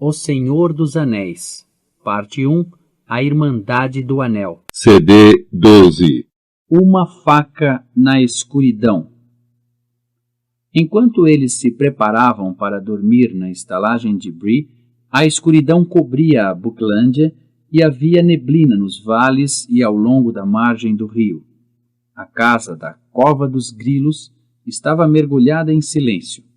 O Senhor dos Anéis, Parte 1, A Irmandade do Anel. CD 12. Uma faca na escuridão. Enquanto eles se preparavam para dormir na estalagem de Bree, a escuridão cobria a Buclândia e havia neblina nos vales e ao longo da margem do rio. A casa da Cova dos Grilos estava mergulhada em silêncio.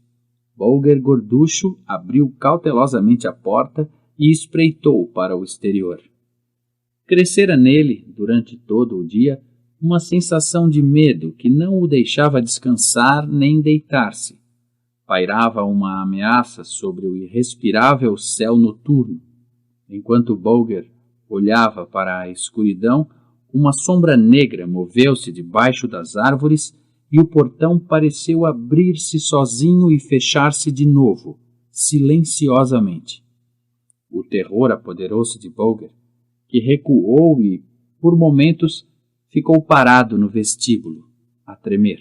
Bolger Gorducho abriu cautelosamente a porta e espreitou para o exterior. Crescera nele, durante todo o dia, uma sensação de medo que não o deixava descansar nem deitar-se. Pairava uma ameaça sobre o irrespirável céu noturno. Enquanto Bolger olhava para a escuridão, uma sombra negra moveu-se debaixo das árvores e o portão pareceu abrir-se sozinho e fechar-se de novo, silenciosamente. O terror apoderou-se de Bolger, que recuou e, por momentos, ficou parado no vestíbulo, a tremer.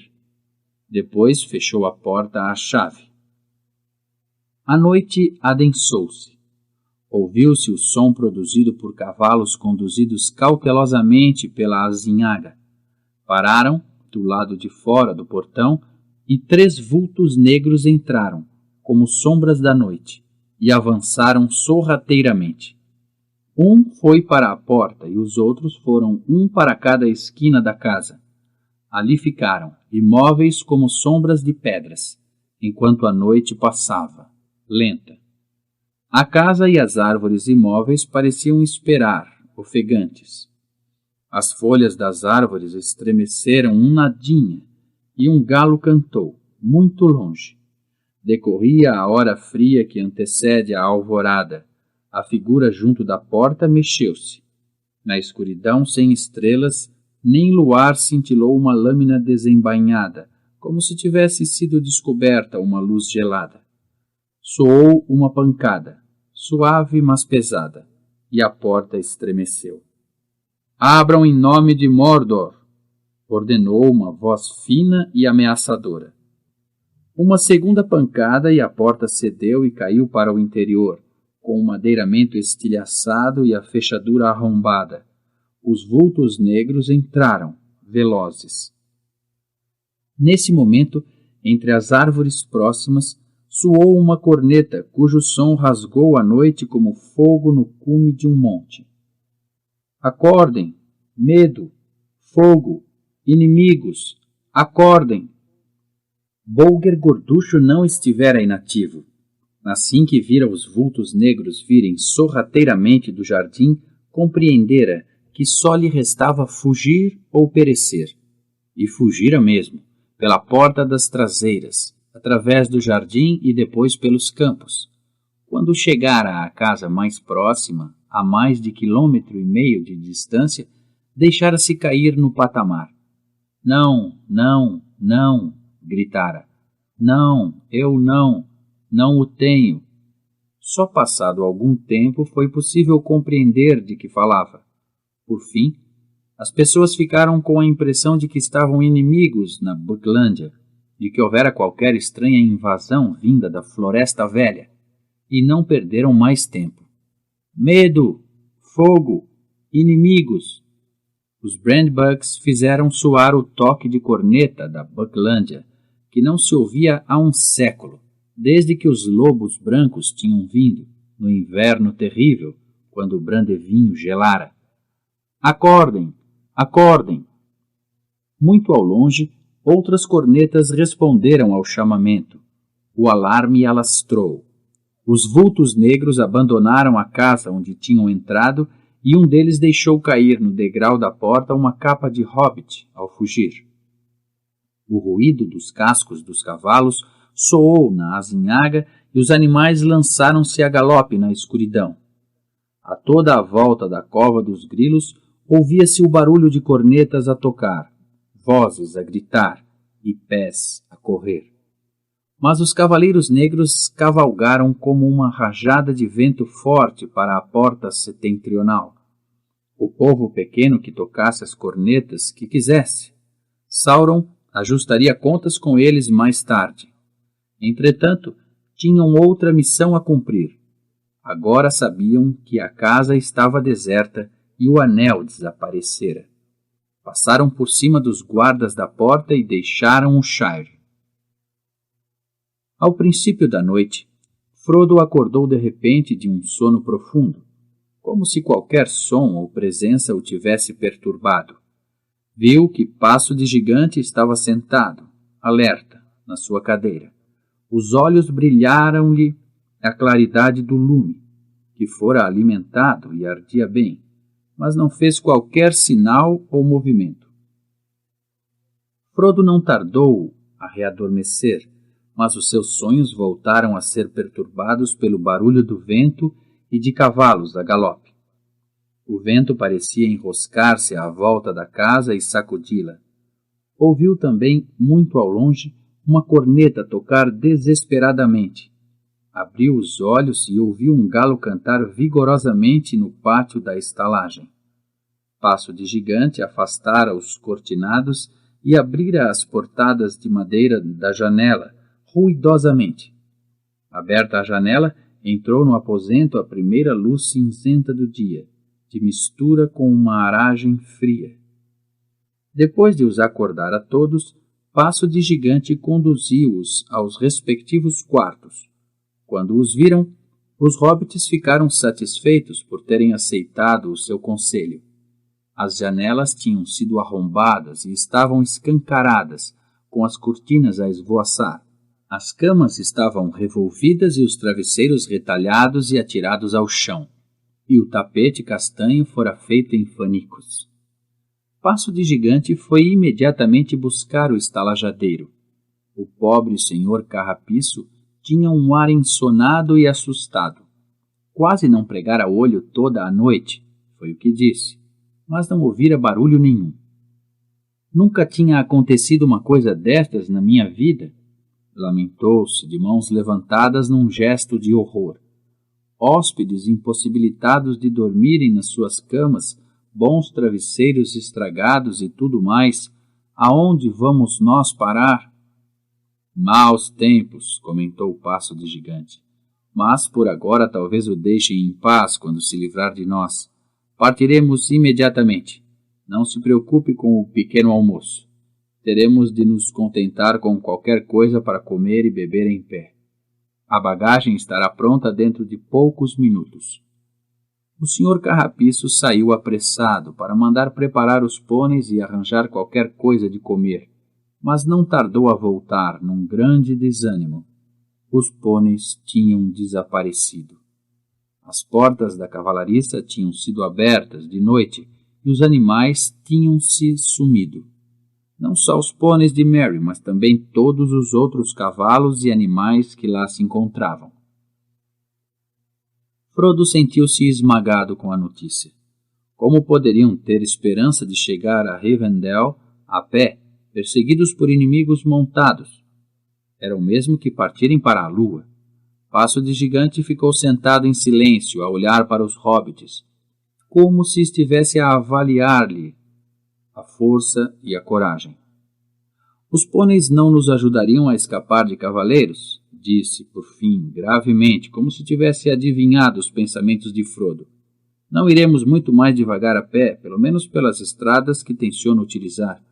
Depois fechou a porta à chave. A noite adensou-se. Ouviu-se o som produzido por cavalos conduzidos cautelosamente pela azinhaga. Pararam do lado de fora do portão e 3 vultos negros entraram, como sombras da noite, e avançaram sorrateiramente. Um foi para a porta e os outros foram um para cada esquina da casa. Ali ficaram, imóveis como sombras de pedras, enquanto a noite passava, lenta. A casa e as árvores imóveis pareciam esperar, ofegantes. As folhas das árvores estremeceram um nadinha, e um galo cantou, muito longe. Decorria a hora fria que antecede a alvorada. A figura junto da porta mexeu-se. Na escuridão sem estrelas, nem luar cintilou uma lâmina desembainhada, como se tivesse sido descoberta uma luz gelada. Soou uma pancada, suave mas pesada, e a porta estremeceu. «Abram em nome de Mordor!» ordenou uma voz fina e ameaçadora. Uma segunda pancada e a porta cedeu e caiu para o interior, com o madeiramento estilhaçado e a fechadura arrombada. Os vultos negros entraram, velozes. Nesse momento, entre as árvores próximas, soou uma corneta cujo som rasgou a noite como fogo no cume de um monte. Acordem! Medo! Fogo! Inimigos! Acordem! Bolger Gorducho não estivera inativo. Assim que vira os vultos negros virem sorrateiramente do jardim, compreendera que só lhe restava fugir ou perecer. E fugira mesmo, pela porta das traseiras, através do jardim e depois pelos campos. Quando chegara à casa mais próxima, a mais de 1,5 km de distância, deixara-se cair no patamar. Não, não, não, gritara. Não, eu não o tenho. Só passado algum tempo foi possível compreender de que falava. Por fim, as pessoas ficaram com a impressão de que estavam inimigos na Buclândia, de que houvera qualquer estranha invasão vinda da Floresta Velha, e não perderam mais tempo. Medo! Fogo! Inimigos! Os Brandbugs fizeram soar o toque de corneta da Buclândia, que não se ouvia há um século, desde que os lobos brancos tinham vindo, no inverno terrível, quando o Brandevinho gelara. Acordem! Acordem! Muito ao longe, outras cornetas responderam ao chamamento. O alarme alastrou. Os vultos negros abandonaram a casa onde tinham entrado e um deles deixou cair no degrau da porta uma capa de hobbit ao fugir. O ruído dos cascos dos cavalos soou na azinhaga e os animais lançaram-se a galope na escuridão. A toda a volta da Cova dos Grilos ouvia-se o barulho de cornetas a tocar, vozes a gritar e pés a correr. Mas os cavaleiros negros cavalgaram como uma rajada de vento forte para a porta setentrional. O povo pequeno que tocasse as cornetas que quisesse. Sauron ajustaria contas com eles mais tarde. Entretanto, tinham outra missão a cumprir. Agora sabiam que a casa estava deserta e o anel desaparecera. Passaram por cima dos guardas da porta e deixaram o Shire. Ao princípio da noite, Frodo acordou de repente de um sono profundo, como se qualquer som ou presença o tivesse perturbado. Viu que Passo de Gigante estava sentado, alerta, na sua cadeira. Os olhos brilharam-lhe a claridade do lume, que fora alimentado e ardia bem, mas não fez qualquer sinal ou movimento. Frodo não tardou a readormecer, mas os seus sonhos voltaram a ser perturbados pelo barulho do vento e de cavalos a galope. O vento parecia enroscar-se à volta da casa e sacudi-la. Ouviu também, muito ao longe, uma corneta tocar desesperadamente. Abriu os olhos e ouviu um galo cantar vigorosamente no pátio da estalagem. Passo de Gigante afastara os cortinados e abrira as portadas de madeira da janela, ruidosamente. Aberta a janela, entrou no aposento a primeira luz cinzenta do dia, de mistura com uma aragem fria. Depois de os acordar a todos, Passo de Gigante conduziu-os aos respectivos quartos. Quando os viram, os hobbits ficaram satisfeitos por terem aceitado o seu conselho. As janelas tinham sido arrombadas e estavam escancaradas, com as cortinas a esvoaçar. As camas estavam revolvidas e os travesseiros retalhados e atirados ao chão, e o tapete castanho fora feito em fanicos. Passo de Gigante foi imediatamente buscar o estalajadeiro. O pobre senhor Carrapiço tinha um ar ensonado e assustado. Quase não pregara olho toda a noite, foi o que disse, mas não ouvira barulho nenhum. Nunca tinha acontecido uma coisa destas na minha vida, lamentou-se de mãos levantadas num gesto de horror. Hóspedes impossibilitados de dormirem nas suas camas, bons travesseiros estragados e tudo mais, aonde vamos nós parar? Maus tempos, comentou o Passo de Gigante, mas por agora talvez o deixem em paz quando se livrar de nós. Partiremos imediatamente. Não se preocupe com o pequeno almoço. Teremos de nos contentar com qualquer coisa para comer e beber em pé. A bagagem estará pronta dentro de poucos minutos. O Sr. Carrapiço saiu apressado para mandar preparar os pôneis e arranjar qualquer coisa de comer, mas não tardou a voltar num grande desânimo. Os pôneis tinham desaparecido. As portas da cavalariça tinham sido abertas de noite e os animais tinham-se sumido. Não só os pôneis de Merry, mas também todos os outros cavalos e animais que lá se encontravam. Frodo sentiu-se esmagado com a notícia. Como poderiam ter esperança de chegar a Rivendell a pé, perseguidos por inimigos montados? Era o mesmo que partirem para a lua. Passo de Gigante ficou sentado em silêncio a olhar para os hobbits, como se estivesse a avaliar-lhe a força e a coragem. Os pôneis não nos ajudariam a escapar de cavaleiros, disse, por fim, gravemente, como se tivesse adivinhado os pensamentos de Frodo. Não iremos muito mais devagar a pé, pelo menos pelas estradas que tenciono utilizar.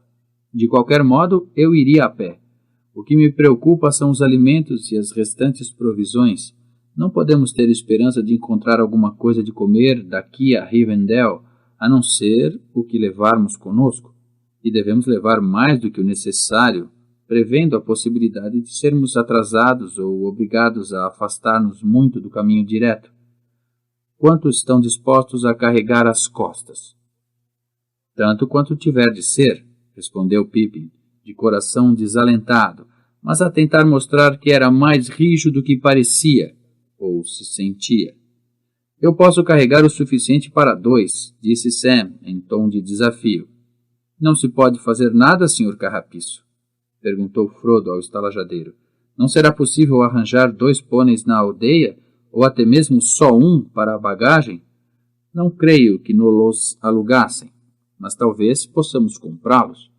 De qualquer modo, eu iria a pé. O que me preocupa são os alimentos e as restantes provisões. Não podemos ter esperança de encontrar alguma coisa de comer daqui a Rivendell, a não ser o que levarmos conosco, e devemos levar mais do que o necessário, prevendo a possibilidade de sermos atrasados ou obrigados a afastar-nos muito do caminho direto. Quantos estão dispostos a carregar as costas? Tanto quanto tiver de ser, respondeu Pippin, de coração desalentado, mas a tentar mostrar que era mais rijo do que parecia, ou se sentia. Eu posso carregar o suficiente para 2, disse Sam, em tom de desafio. Não se pode fazer nada, Sr. Carrapiço? Perguntou Frodo ao estalajadeiro. Não será possível arranjar 2 pôneis na aldeia, ou até mesmo só um para a bagagem? Não creio que nos alugassem, mas talvez possamos comprá-los.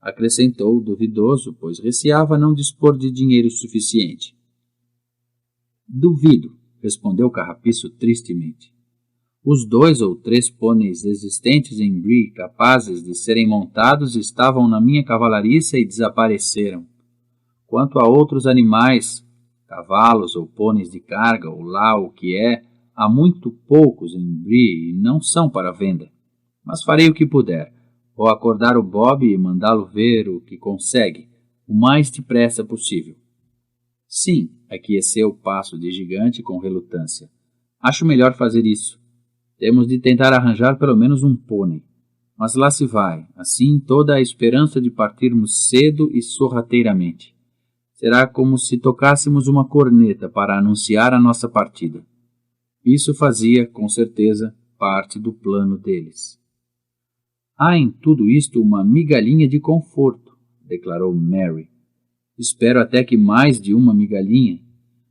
Acrescentou duvidoso, pois receava não dispor de dinheiro suficiente. Duvido, respondeu o Carrapiço tristemente. Os 2 ou 3 pôneis existentes em Bree capazes de serem montados estavam na minha cavalariça e desapareceram. Quanto a outros animais, cavalos ou pôneis de carga, ou lá o que é, há muito poucos em Bree e não são para venda. Mas farei o que puder. Vou acordar o Bob e mandá-lo ver o que consegue, o mais depressa possível. Sim, aqueceu o Passo de Gigante com relutância. Acho melhor fazer isso. Temos de tentar arranjar pelo menos um pônei. Mas lá se vai, assim toda a esperança de partirmos cedo e sorrateiramente. Será como se tocássemos uma corneta para anunciar a nossa partida. Isso fazia, com certeza, parte do plano deles. Há em tudo isto uma migalhinha de conforto, declarou Mary. Espero até que mais de uma migalhinha.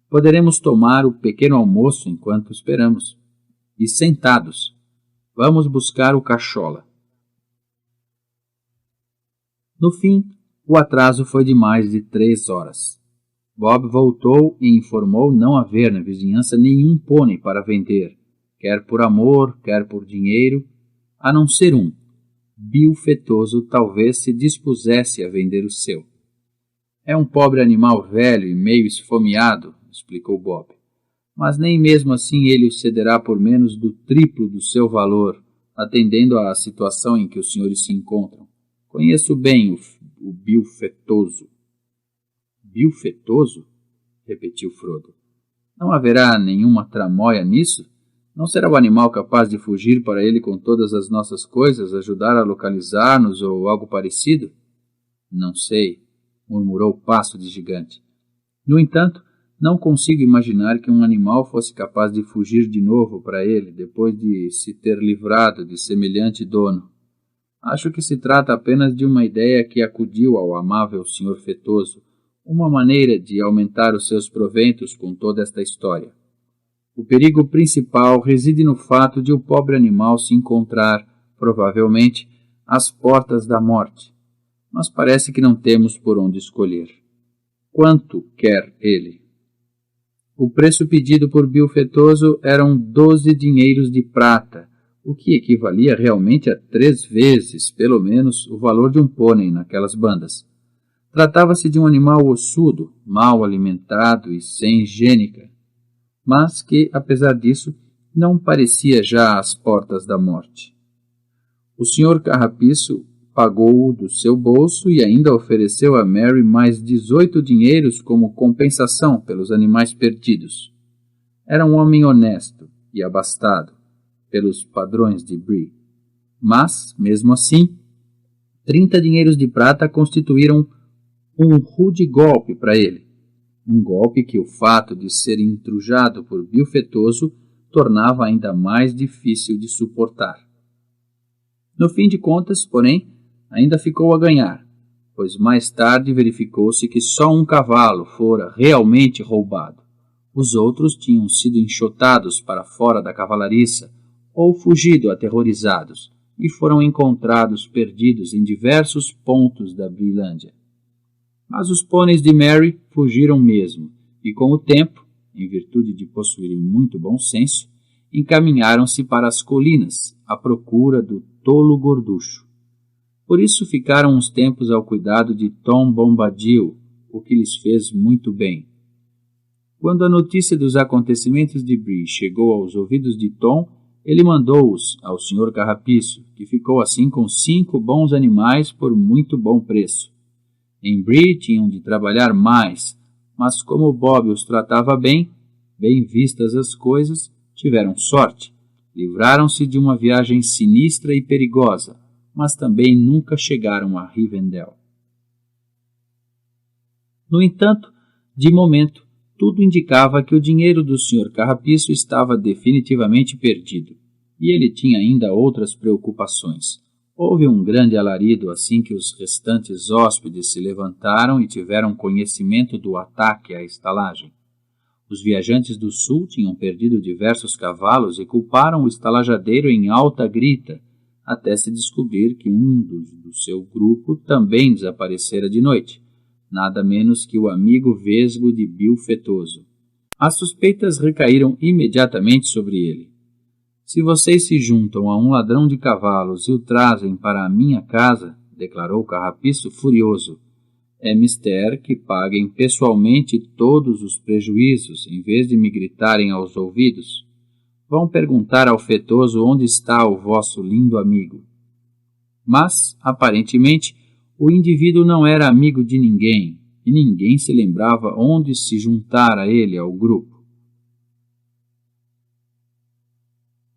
Poderemos tomar o pequeno almoço enquanto esperamos. E sentados, vamos buscar o cachola. No fim, o atraso foi de mais de 3 horas. Bob voltou e informou não haver na vizinhança nenhum pônei para vender, quer por amor, quer por dinheiro, a não ser um. Bill Fetoso talvez se dispusesse a vender o seu. É um pobre animal velho e meio esfomeado, explicou Bob. Mas nem mesmo assim ele o cederá por menos do triplo do seu valor, atendendo à situação em que os senhores se encontram. Conheço bem o Bill Fetoso. Bill Fetoso? Repetiu Frodo. Não haverá nenhuma tramóia nisso? Não será o animal capaz de fugir para ele com todas as nossas coisas, ajudar a localizar-nos ou algo parecido? Não sei, murmurou o Passo de Gigante. No entanto, não consigo imaginar que um animal fosse capaz de fugir de novo para ele, depois de se ter livrado de semelhante dono. Acho que se trata apenas de uma ideia que acudiu ao amável Sr. Fetoso, uma maneira de aumentar os seus proventos com toda esta história. O perigo principal reside no fato de o pobre animal se encontrar, provavelmente, às portas da morte. Mas parece que não temos por onde escolher. Quanto quer ele? O preço pedido por Bill Fetoso eram 12 dinheiros de prata, o que equivalia realmente a 3 vezes, pelo menos, o valor de um pônei naquelas bandas. Tratava-se de um animal ossudo, mal alimentado e sem gênica, mas que, apesar disso, não parecia já às portas da morte. O Sr. Carrapiço pagou-o do seu bolso e ainda ofereceu a Mary mais 18 dinheiros como compensação pelos animais perdidos. Era um homem honesto e abastado, pelos padrões de Bree. Mas, mesmo assim, 30 dinheiros de prata constituíram um rude golpe para ele. Um golpe que o fato de ser intrujado por Bill Fetoso tornava ainda mais difícil de suportar. No fim de contas, porém, ainda ficou a ganhar, pois mais tarde verificou-se que só um cavalo fora realmente roubado. Os outros tinham sido enxotados para fora da cavalariça ou fugido aterrorizados e foram encontrados perdidos em diversos pontos da Breelândia. Mas os pôneis de Mary fugiram mesmo e, com o tempo, em virtude de possuírem muito bom senso, encaminharam-se para as colinas à procura do tolo gorducho. Por isso ficaram uns tempos ao cuidado de Tom Bombadil, o que lhes fez muito bem. Quando a notícia dos acontecimentos de Bree chegou aos ouvidos de Tom, ele mandou-os ao Sr. Carrapiço, que ficou assim com 5 bons animais por muito bom preço. Em Bree tinham de trabalhar mais, mas como Bob os tratava bem vistas as coisas, tiveram sorte. Livraram-se de uma viagem sinistra e perigosa, mas também nunca chegaram a Rivendell. No entanto, de momento, tudo indicava que o dinheiro do Sr. Carrapiço estava definitivamente perdido, e ele tinha ainda outras preocupações. Houve um grande alarido assim que os restantes hóspedes se levantaram e tiveram conhecimento do ataque à estalagem. Os viajantes do sul tinham perdido diversos cavalos e culparam o estalajadeiro em alta grita, até se descobrir que um do seu grupo também desaparecera de noite, nada menos que o amigo vesgo de Bill Fetoso. As suspeitas recaíram imediatamente sobre ele. Se vocês se juntam a um ladrão de cavalos e o trazem para a minha casa, declarou o Carrapicho furioso, é mister que paguem pessoalmente todos os prejuízos, em vez de me gritarem aos ouvidos. Vão perguntar ao fetoso onde está o vosso lindo amigo. Mas, aparentemente, o indivíduo não era amigo de ninguém, e ninguém se lembrava onde se juntar a ele ao grupo.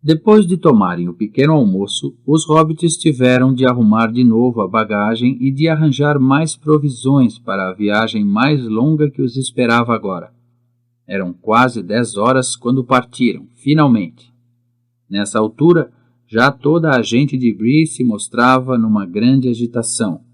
Depois de tomarem o pequeno almoço, os hobbits tiveram de arrumar de novo a bagagem e de arranjar mais provisões para a viagem mais longa que os esperava agora. Eram quase 10 horas quando partiram, finalmente. Nessa altura, já toda a gente de Bree se mostrava numa grande agitação.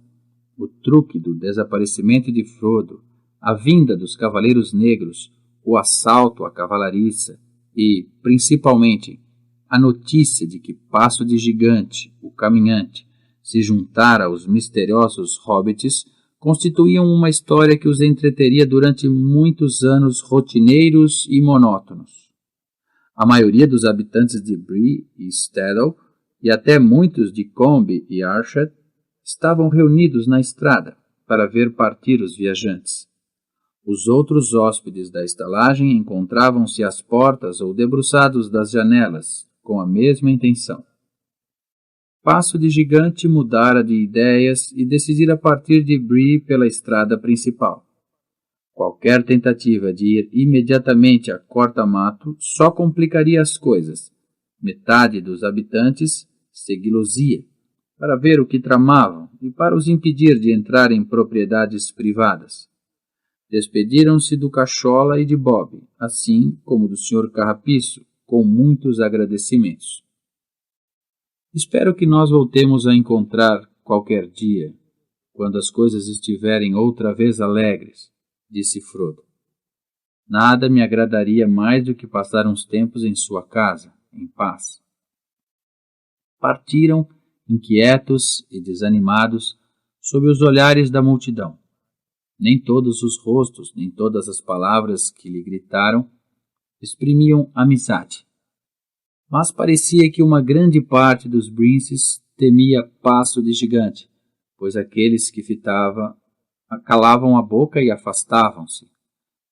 O truque do desaparecimento de Frodo, a vinda dos Cavaleiros Negros, o assalto à cavalariça e, principalmente, a notícia de que Passo de Gigante, o caminhante, se juntara aos misteriosos hobbits, constituíam uma história que os entreteria durante muitos anos rotineiros e monótonos. A maioria dos habitantes de Bree e Stadel, e até muitos de Combe e Archet, estavam reunidos na estrada para ver partir os viajantes. Os outros hóspedes da estalagem encontravam-se às portas ou debruçados das janelas, com a mesma intenção. Passo de Gigante mudara de ideias e decidira partir de Bree pela estrada principal. Qualquer tentativa de ir imediatamente a Corta-Mato só complicaria as coisas. Metade dos habitantes segui-los-ia, para ver o que tramavam e para os impedir de entrar em propriedades privadas. Despediram-se do Cachola e de Bob, assim como do Sr. Carrapicho, com muitos agradecimentos. Espero que nós voltemos a encontrar qualquer dia, quando as coisas estiverem outra vez alegres, disse Frodo. Nada me agradaria mais do que passar uns tempos em sua casa, em paz. Partiram, inquietos e desanimados, sob os olhares da multidão. Nem todos os rostos, nem todas as palavras que lhe gritaram exprimiam amizade. Mas parecia que uma grande parte dos Brinces temia Passo de Gigante, pois aqueles que fitava calavam a boca e afastavam-se.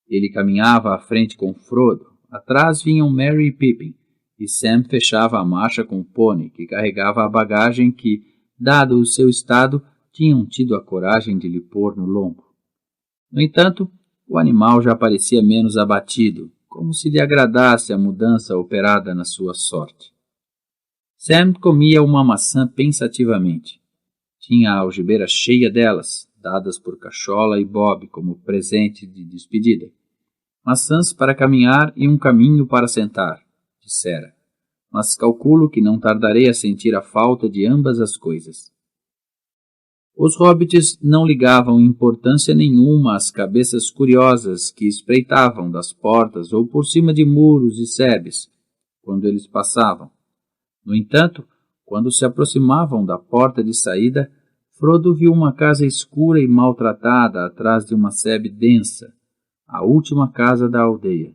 Ele caminhava à frente com Frodo, atrás vinham Merry e Pippin, e Sam fechava a marcha com o pônei, que carregava a bagagem que, dado o seu estado, tinham tido a coragem de lhe pôr no lombo. No entanto, o animal já parecia menos abatido, como se lhe agradasse a mudança operada na sua sorte. Sam comia uma maçã pensativamente. Tinha a algibeira cheia delas, dadas por Cachola e Bob como presente de despedida. Maçãs para caminhar e um caminho para sentar, dissera. Mas calculo que não tardarei a sentir a falta de ambas as coisas. Os hobbits não ligavam importância nenhuma às cabeças curiosas que espreitavam das portas ou por cima de muros e sebes, quando eles passavam. No entanto, quando se aproximavam da porta de saída, Frodo viu uma casa escura e maltratada atrás de uma sebe densa, a última casa da aldeia.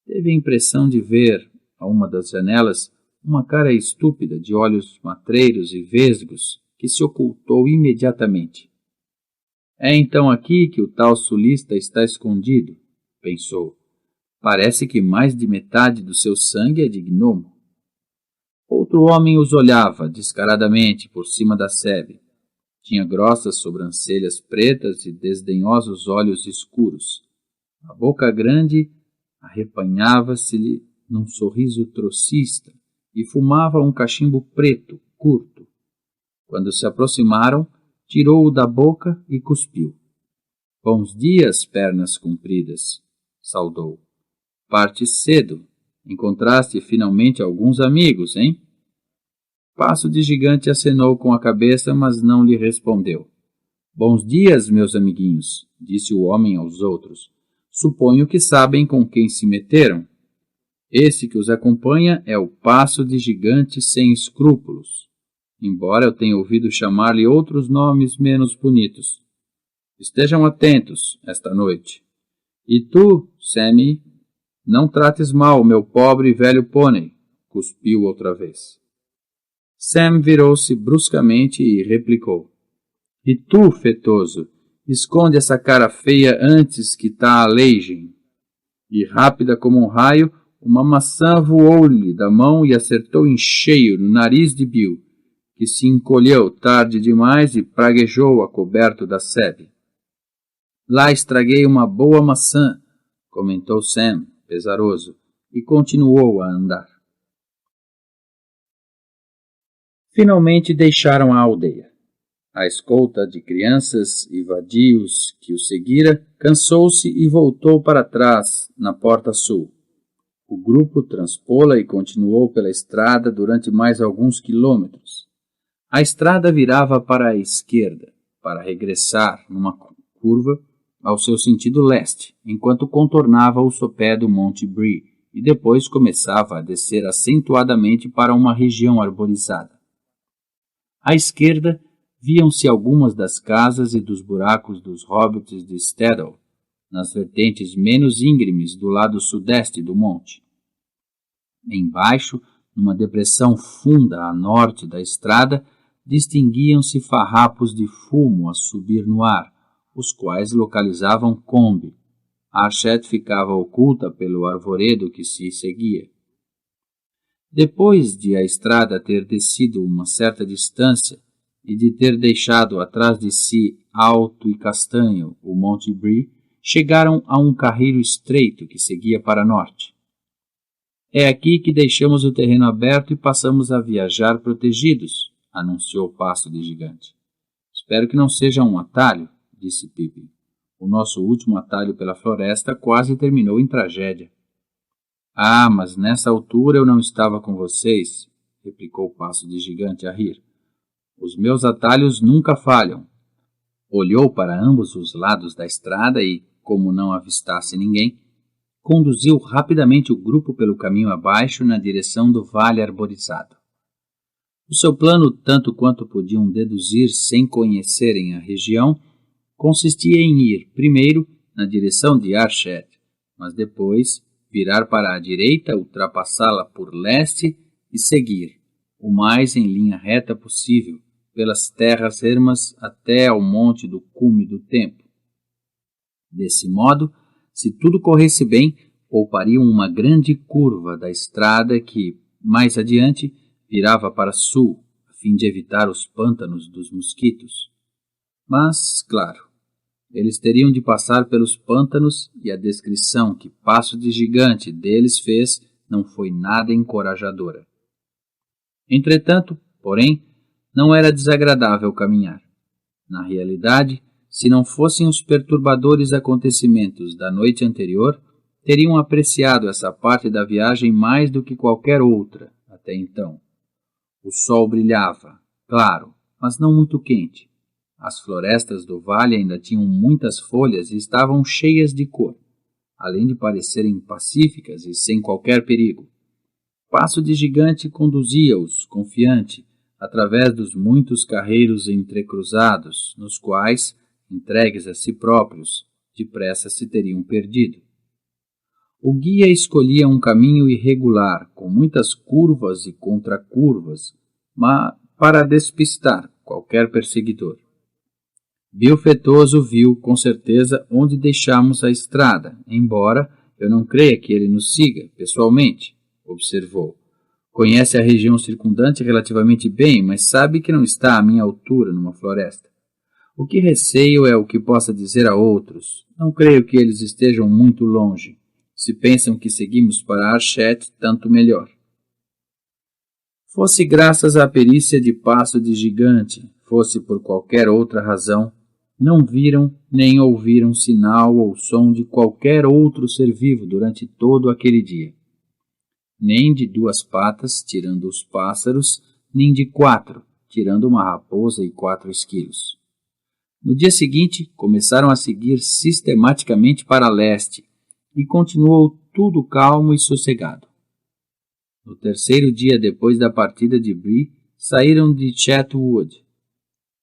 Teve a impressão de ver, a uma das janelas, uma cara estúpida de olhos matreiros e vesgos, que se ocultou imediatamente. É então aqui que o tal sulista está escondido, pensou. Parece que mais de metade do seu sangue é de gnomo. Outro homem os olhava descaradamente por cima da sebe. Tinha grossas sobrancelhas pretas e desdenhosos olhos escuros. A boca grande arrepanhava-se-lhe num sorriso trocista e fumava um cachimbo preto, curto. Quando se aproximaram, tirou-o da boca e cuspiu. Bons dias, pernas compridas, saudou. Parte cedo. Encontraste finalmente alguns amigos, hein? Passo de Gigante acenou com a cabeça, mas não lhe respondeu. Bons dias, meus amiguinhos, disse o homem aos outros. Suponho que sabem com quem se meteram. Esse que os acompanha é o Passo de Gigante sem escrúpulos, embora eu tenha ouvido chamar-lhe outros nomes menos bonitos. Estejam atentos esta noite. E tu, Sammy, Não trates mal meu pobre e velho pônei, cuspiu outra vez. Sam virou-se bruscamente e replicou. E tu, fetoso, esconde essa cara feia antes que t'aleijem. E rápida como um raio, uma maçã voou-lhe da mão e acertou em cheio no nariz de Bill, que se encolheu tarde demais e praguejou acoberto da sebe. Lá estraguei uma boa maçã, comentou Sam, pesaroso, e continuou a andar. Finalmente deixaram a aldeia. A escolta de crianças e vadios que o seguira cansou-se e voltou para trás, na porta sul. O grupo transpô-la e continuou pela estrada durante mais alguns quilômetros. A estrada virava para a esquerda, para regressar numa curva ao seu sentido leste, enquanto contornava o sopé do Monte Bree e depois começava a descer acentuadamente para uma região arborizada. À esquerda, viam-se algumas das casas e dos buracos dos hobbits de Stedall, nas vertentes menos íngremes do lado sudeste do monte. Embaixo, numa depressão funda a norte da estrada, distinguiam-se farrapos de fumo a subir no ar, os quais localizavam Combe. Archet ficava oculta pelo arvoredo que se seguia. Depois de a estrada ter descido uma certa distância e de ter deixado atrás de si alto e castanho o Monte Bree, chegaram a um carreiro estreito que seguia para norte. É aqui que deixamos o terreno aberto e passamos a viajar protegidos, anunciou o Passo de Gigante. Espero que não seja um atalho, disse Pippin. O nosso último atalho pela floresta quase terminou em tragédia. Ah, mas nessa altura eu não estava com vocês, replicou o Passo de Gigante a rir. Os meus atalhos nunca falham. Olhou para ambos os lados da estrada e, como não avistasse ninguém, conduziu rapidamente o grupo pelo caminho abaixo na direção do vale arborizado. O seu plano, tanto quanto podiam deduzir sem conhecerem a região, consistia em ir, primeiro, na direção de Archet, mas depois virar para a direita, ultrapassá-la por leste e seguir, o mais em linha reta possível, pelas terras ermas até ao monte do cume do tempo. Desse modo, se tudo corresse bem, poupariam uma grande curva da estrada que, mais adiante, virava para sul, a fim de evitar os pântanos dos mosquitos. Mas, claro, eles teriam de passar pelos pântanos e a descrição que Passo de Gigante deles fez não foi nada encorajadora. Entretanto, porém, não era desagradável caminhar. Na realidade, se não fossem os perturbadores acontecimentos da noite anterior, teriam apreciado essa parte da viagem mais do que qualquer outra até então. O sol brilhava, claro, mas não muito quente. As florestas do vale ainda tinham muitas folhas e estavam cheias de cor, além de parecerem pacíficas e sem qualquer perigo. Passo de Gigante conduzia-os, confiante, através dos muitos carreiros entrecruzados, nos quais, entregues a si próprios, depressa se teriam perdido. O guia escolhia um caminho irregular, com muitas curvas e contracurvas, mas para despistar qualquer perseguidor. Bill Fetoso viu, com certeza, onde deixamos a estrada, embora eu não creia que ele nos siga, pessoalmente, observou. Conhece a região circundante relativamente bem, mas sabe que não está à minha altura numa floresta. O que receio é o que possa dizer a outros. Não creio que eles estejam muito longe. Se pensam que seguimos para Archet, tanto melhor. Fosse graças à perícia de Passo de Gigante, fosse por qualquer outra razão, não viram nem ouviram sinal ou som de qualquer outro ser vivo durante todo aquele dia. Nem de 2 patas, tirando os pássaros, nem de 4, tirando uma raposa e 4 esquilos. No dia seguinte, começaram a seguir sistematicamente para leste, e continuou tudo calmo e sossegado. No terceiro dia depois da partida de Bree, saíram de Chatwood.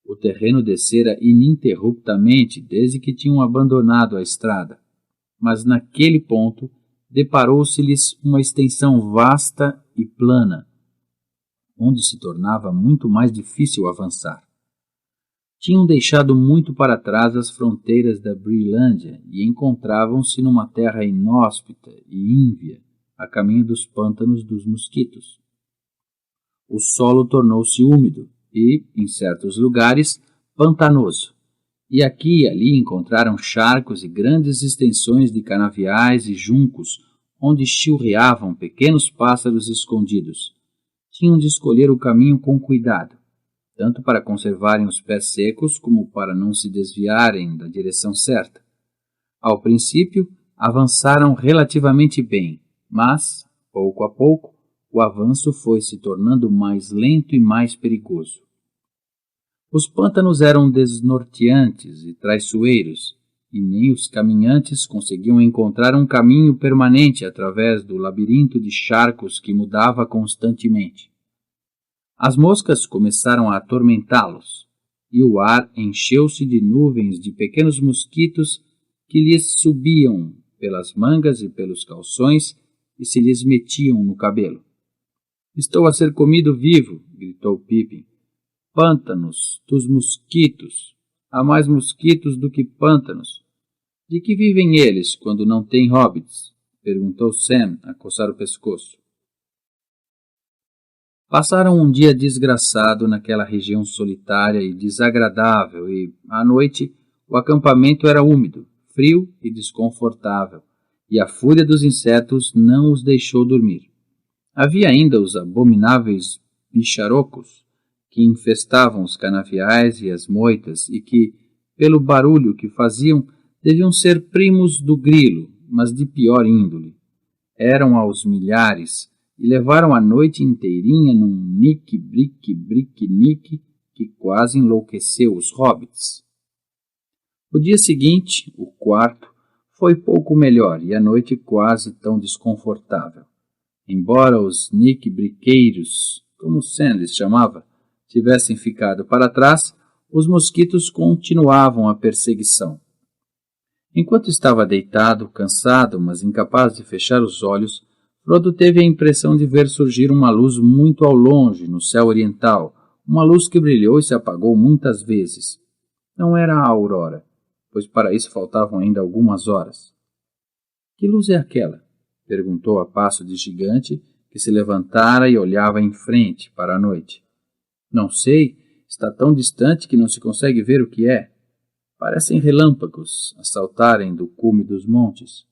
O terreno descera ininterruptamente desde que tinham abandonado a estrada, mas naquele ponto deparou-se-lhes uma extensão vasta e plana, onde se tornava muito mais difícil avançar. Tinham deixado muito para trás as fronteiras da Breelândia e encontravam-se numa terra inóspita e ínvia, a caminho dos pântanos dos mosquitos. O solo tornou-se úmido e, em certos lugares, pantanoso, e aqui e ali encontraram charcos e grandes extensões de canaviais e juncos, onde chilreavam pequenos pássaros escondidos. Tinham de escolher o caminho com cuidado, tanto para conservarem os pés secos como para não se desviarem da direção certa. Ao princípio, avançaram relativamente bem, mas, pouco a pouco, o avanço foi se tornando mais lento e mais perigoso. Os pântanos eram desnorteantes e traiçoeiros, e nem os caminhantes conseguiam encontrar um caminho permanente através do labirinto de charcos que mudava constantemente. As moscas começaram a atormentá-los, e o ar encheu-se de nuvens de pequenos mosquitos que lhes subiam pelas mangas e pelos calções e se lhes metiam no cabelo. "Estou a ser comido vivo!" gritou Pippin. "Pântanos dos mosquitos! Há mais mosquitos do que pântanos. De que vivem eles quando não têm hobbits?" perguntou Sam, a coçar o pescoço. Passaram um dia desgraçado naquela região solitária e desagradável e, à noite, o acampamento era úmido, frio e desconfortável, e a fúria dos insetos não os deixou dormir. Havia ainda os abomináveis bicharocos, que infestavam os canaviais e as moitas e que, pelo barulho que faziam, deviam ser primos do grilo, mas de pior índole. Eram aos milhares e levaram a noite inteirinha num nique-brique-brique-nique que quase enlouqueceu os hobbits. O dia seguinte, o quarto, foi pouco melhor e a noite quase tão desconfortável. Embora os nique-briqueiros, como Sam lhes chamava, tivessem ficado para trás, os mosquitos continuavam a perseguição. Enquanto estava deitado, cansado, mas incapaz de fechar os olhos, Frodo teve a impressão de ver surgir uma luz muito ao longe, no céu oriental, uma luz que brilhou e se apagou muitas vezes. Não era a aurora, pois para isso faltavam ainda algumas horas. "Que luz é aquela?" perguntou a passo de gigante, que se levantara e olhava em frente, para a noite. "Não sei, está tão distante que não se consegue ver o que é. Parecem relâmpagos a saltarem do cume dos montes."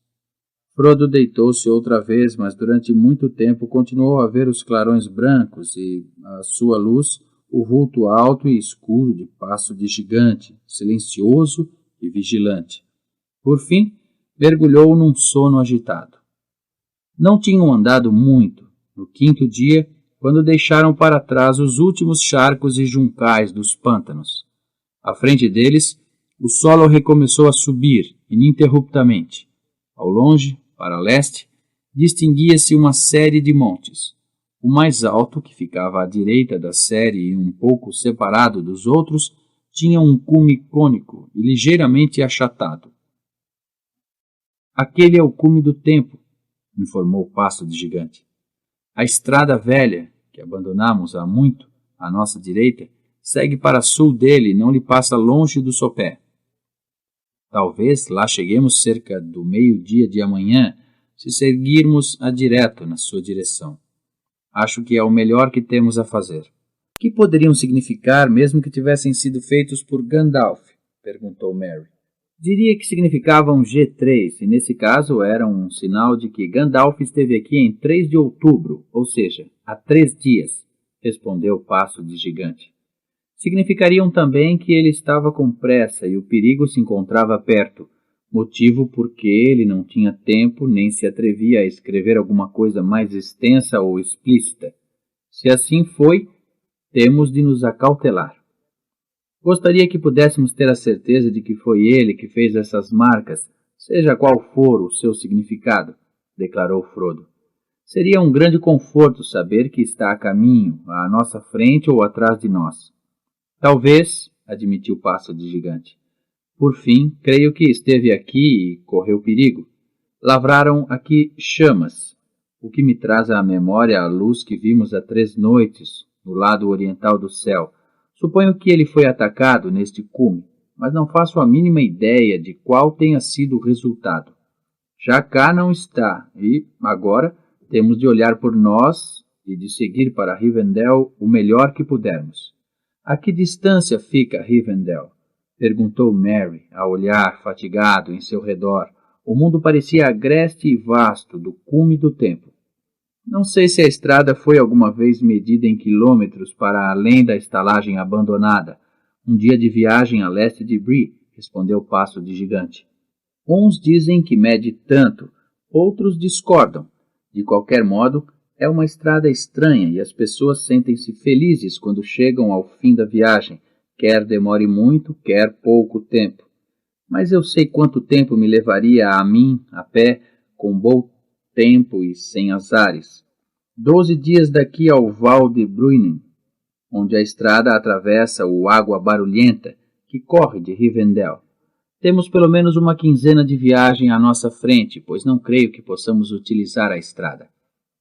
Frodo deitou-se outra vez, mas durante muito tempo continuou a ver os clarões brancos e, à sua luz, o vulto alto e escuro de passo de gigante, silencioso e vigilante. Por fim, mergulhou num sono agitado. Não tinham andado muito, no quinto dia, quando deixaram para trás os últimos charcos e juncais dos pântanos. À frente deles, o solo recomeçou a subir, ininterruptamente. Ao longe, para leste, distinguia-se uma série de montes. O mais alto, que ficava à direita da série e um pouco separado dos outros, tinha um cume cônico e ligeiramente achatado. "Aquele é o cume do tempo", informou o passo de gigante. "A estrada velha, que abandonamos há muito, à nossa direita, segue para sul dele e não lhe passa longe do sopé. Talvez lá cheguemos cerca do meio-dia de amanhã, se seguirmos adireto na sua direção. Acho que é o melhor que temos a fazer." "O que poderiam significar, mesmo que tivessem sido feitos por Gandalf?" perguntou Merry. "Diria que significavam G3, e nesse caso eram um sinal de que Gandalf esteve aqui em 3 de outubro, ou seja, há 3 dias, respondeu o passo de gigante. Significariam também que ele estava com pressa e o perigo se encontrava perto, motivo porque ele não tinha tempo nem se atrevia a escrever alguma coisa mais extensa ou explícita. Se assim foi, temos de nos acautelar. Gostaria que pudéssemos ter a certeza de que foi ele que fez essas marcas, seja qual for o seu significado, declarou Frodo. Seria um grande conforto saber que está a caminho, à nossa frente ou atrás de nós. Talvez, admitiu o passo de gigante. Por fim, creio que esteve aqui e correu perigo. Lavraram aqui chamas, o que me traz à memória a luz que vimos há 3 noites, no lado oriental do céu. Suponho que ele foi atacado neste cume, mas não faço a mínima ideia de qual tenha sido o resultado. Já cá não está, e, agora, temos de olhar por nós e de seguir para Rivendell o melhor que pudermos. A que distância fica Rivendell? Perguntou Merry, a olhar fatigado em seu redor. O mundo parecia agreste e vasto do cume do tempo. Não sei se a estrada foi alguma vez medida em quilômetros para além da estalagem abandonada. Um dia de viagem a leste de Bree, respondeu o Passo de Gigante. Uns dizem que mede tanto, outros discordam. De qualquer modo, é uma estrada estranha e as pessoas sentem-se felizes quando chegam ao fim da viagem, quer demore muito, quer pouco tempo. Mas eu sei quanto tempo me levaria a mim, a pé, com bom tempo e sem azares. 12 dias daqui ao Val de Bruinen, onde a estrada atravessa o Água Barulhenta, que corre de Rivendell. Temos pelo menos uma quinzena de viagem à nossa frente, pois não creio que possamos utilizar a estrada.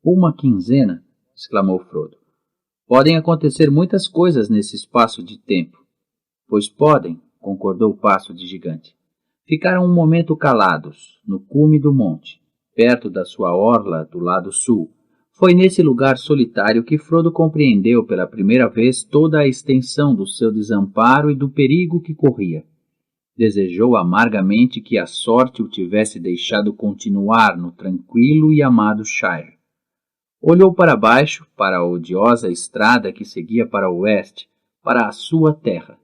Uma quinzena? Exclamou Frodo. Podem acontecer muitas coisas nesse espaço de tempo. Pois podem, concordou o Passo de Gigante. Ficaram um momento calados, no cume do monte, perto da sua orla do lado sul. Foi nesse lugar solitário que Frodo compreendeu pela primeira vez toda a extensão do seu desamparo e do perigo que corria. Desejou amargamente que a sorte o tivesse deixado continuar no tranquilo e amado Shire. Olhou para baixo, para a odiosa estrada que seguia para o oeste, para a sua terra.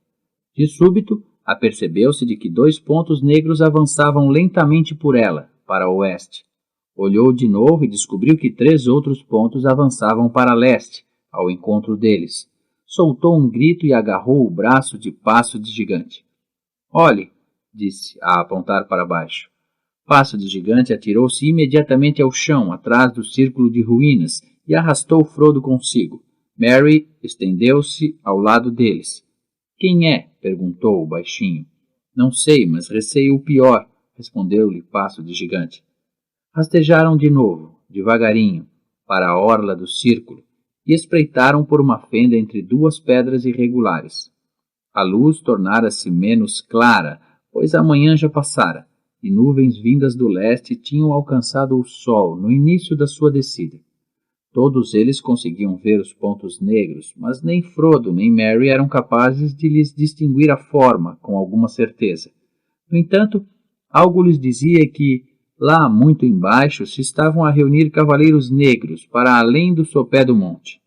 De súbito, apercebeu-se de que 2 pontos negros avançavam lentamente por ela, para o oeste. Olhou de novo e descobriu que 3 outros pontos avançavam para leste, ao encontro deles. Soltou um grito e agarrou o braço de Passo de Gigante. Olhe, disse, a apontar para baixo. Passo de Gigante atirou-se imediatamente ao chão, atrás do círculo de ruínas, e arrastou Frodo consigo. Merry estendeu-se ao lado deles. Quem é? Perguntou o baixinho. Não sei, mas receio o pior, respondeu-lhe Passo de Gigante. Rastejaram de novo, devagarinho, para a orla do círculo, e espreitaram por uma fenda entre 2 pedras irregulares. A luz tornara-se menos clara, pois a manhã já passara, e nuvens vindas do leste tinham alcançado o sol no início da sua descida. Todos eles conseguiam ver os pontos negros, mas nem Frodo nem Merry eram capazes de lhes distinguir a forma com alguma certeza. No entanto, algo lhes dizia que, lá muito embaixo, se estavam a reunir cavaleiros negros para além do sopé do monte.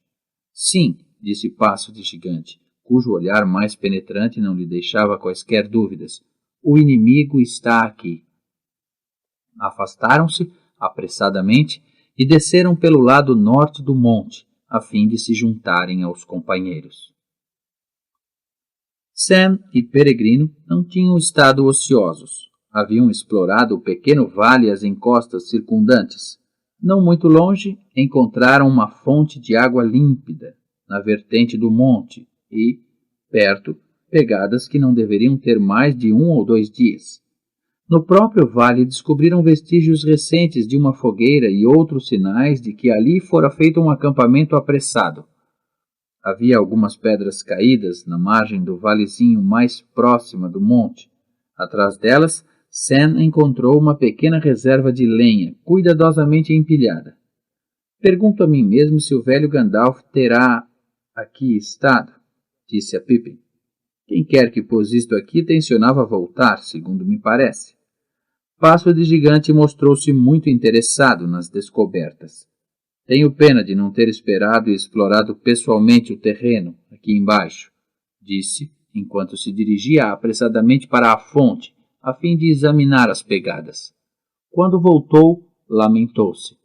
Sim, disse Passo de Gigante, cujo olhar mais penetrante não lhe deixava quaisquer dúvidas. O inimigo está aqui. Afastaram-se apressadamente e desceram pelo lado norte do monte, a fim de se juntarem aos companheiros. Sam e Peregrino não tinham estado ociosos. Haviam explorado o pequeno vale e as encostas circundantes. Não muito longe, encontraram uma fonte de água límpida, na vertente do monte, e, perto, pegadas que não deveriam ter mais de 1 ou 2 dias. No próprio vale descobriram vestígios recentes de uma fogueira e outros sinais de que ali fora feito um acampamento apressado. Havia algumas pedras caídas na margem do valezinho mais próxima do monte. Atrás delas, Sam encontrou uma pequena reserva de lenha, cuidadosamente empilhada. Pergunto a mim mesmo se o velho Gandalf terá aqui estado, disse a Pippin. Quem quer que pôs isto aqui tencionava voltar, segundo me parece. Passo de Gigante mostrou-se muito interessado nas descobertas. Tenho pena de não ter esperado e explorado pessoalmente o terreno, aqui embaixo, disse, enquanto se dirigia apressadamente para a fonte, a fim de examinar as pegadas. Quando voltou, lamentou-se.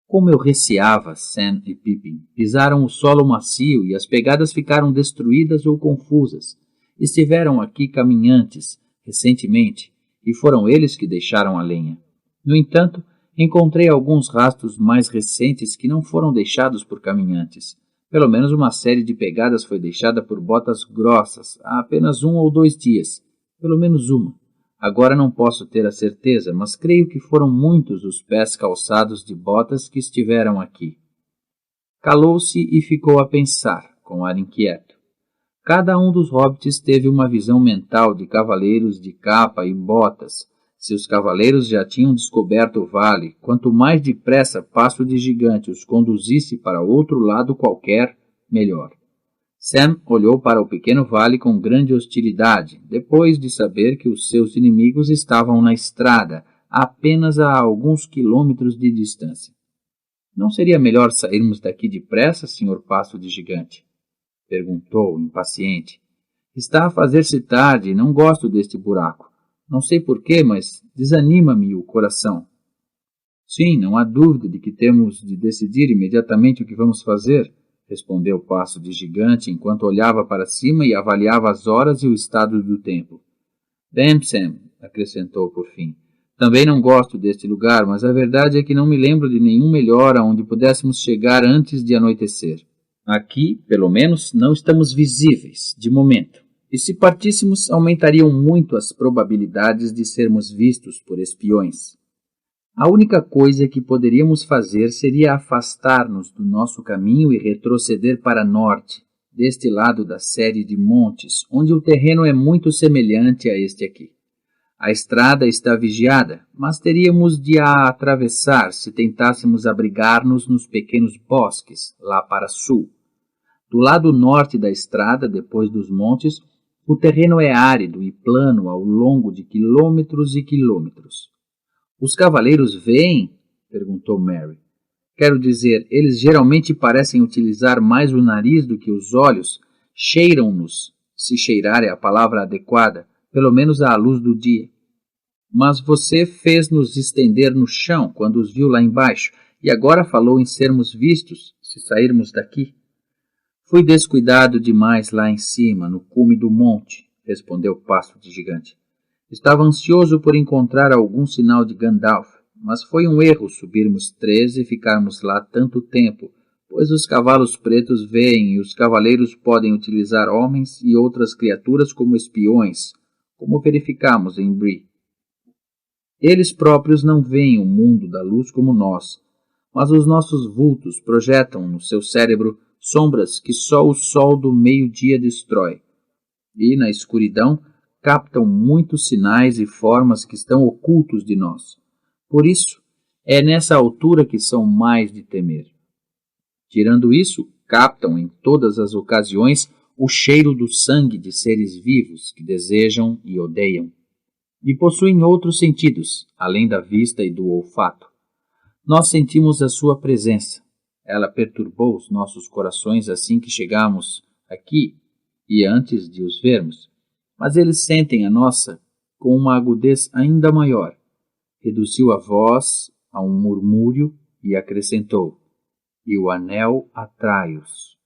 Como eu receava, Sam e Pippin pisaram o solo macio e as pegadas ficaram destruídas ou confusas. Estiveram aqui caminhantes, recentemente, e foram eles que deixaram a lenha. No entanto, encontrei alguns rastros mais recentes que não foram deixados por caminhantes. Pelo menos uma série de pegadas foi deixada por botas grossas há apenas 1 ou 2 dias. Pelo menos uma. Agora não posso ter a certeza, mas creio que foram muitos os pés calçados de botas que estiveram aqui. Calou-se e ficou a pensar, com ar inquieto. Cada um dos hobbits teve uma visão mental de cavaleiros de capa e botas. Se os cavaleiros já tinham descoberto o vale, quanto mais depressa Passo de Gigante os conduzisse para outro lado qualquer, melhor. Sam olhou para o pequeno vale com grande hostilidade, depois de saber que os seus inimigos estavam na estrada, apenas a alguns quilômetros de distância. Não seria melhor sairmos daqui depressa, Sr. Passo de Gigante? Perguntou, impaciente. Está a fazer-se tarde e não gosto deste buraco. Não sei porquê, mas desanima-me o coração. Sim, não há dúvida de que temos de decidir imediatamente o que vamos fazer, respondeu Passo de Gigante enquanto olhava para cima e avaliava as horas e o estado do tempo. Bem, Sam, acrescentou por fim, também não gosto deste lugar, mas a verdade é que não me lembro de nenhum melhor aonde pudéssemos chegar antes de anoitecer. Aqui, pelo menos, não estamos visíveis, de momento. E se partíssemos, aumentariam muito as probabilidades de sermos vistos por espiões. A única coisa que poderíamos fazer seria afastar-nos do nosso caminho e retroceder para norte, deste lado da série de montes, onde o terreno é muito semelhante a este aqui. A estrada está vigiada, mas teríamos de a atravessar se tentássemos abrigar-nos nos pequenos bosques, lá para sul. Do lado norte da estrada, depois dos montes, o terreno é árido e plano ao longo de quilômetros e quilômetros. Os cavaleiros veem? Perguntou Merry. Quero dizer, eles geralmente parecem utilizar mais o nariz do que os olhos, cheiram-nos, se cheirar é a palavra adequada, pelo menos à luz do dia. Mas você fez-nos estender no chão quando os viu lá embaixo, e agora falou em sermos vistos, se sairmos daqui. Fui descuidado demais lá em cima, no cume do monte, respondeu Passo de Gigante. Estava ansioso por encontrar algum sinal de Gandalf, mas foi um erro subirmos 13 e ficarmos lá tanto tempo, pois os cavalos pretos veem e os cavaleiros podem utilizar homens e outras criaturas como espiões, como verificamos em Bree. Eles próprios não veem o mundo da luz como nós, mas os nossos vultos projetam no seu cérebro sombras que só o sol do meio-dia destrói, e, na escuridão, captam muitos sinais e formas que estão ocultos de nós. Por isso, é nessa altura que são mais de temer. Tirando isso, captam em todas as ocasiões o cheiro do sangue de seres vivos que desejam e odeiam. E possuem outros sentidos, além da vista e do olfato. Nós sentimos a sua presença. Ela perturbou os nossos corações assim que chegamos aqui e antes de os vermos. Mas eles sentem a nossa com uma agudez ainda maior. Reduziu a voz a um murmúrio e acrescentou, e o anel atrai-os.